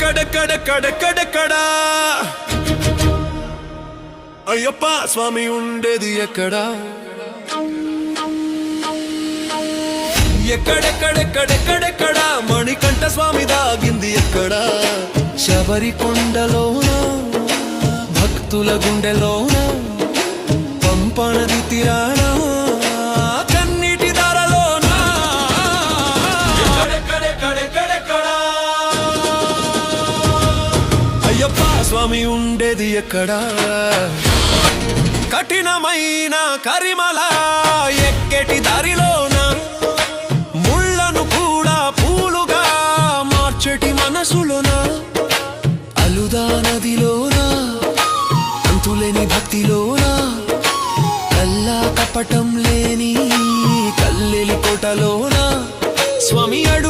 ఎక్కడెక్కడెక్కడెక్కడెక్కడా అయ్యప్ప స్వామి ఉండేది ఎక్కడా ఎక్కడెక్కడెక్కడెక్కడెక్కడా మణికంఠ స్వామి దాగింది ఎక్కడా శబరి కొండలోన భక్తుల గుండెలోన పంపనది తీరాన కన్నీటి దారలోన అయ్యప్ప స్వామి ఉండేది ఎక్కడా కఠినమైన కరిమల ఎక్కేటి దారిలోన ముళ్ళను కూడా పూలుగా మార్చెటి మనసులోన అలుదా నదిలోన అంతులేని భక్తిలోన కల్లా కపటం లేని కల్లెలి కోటలోన స్వామి అడు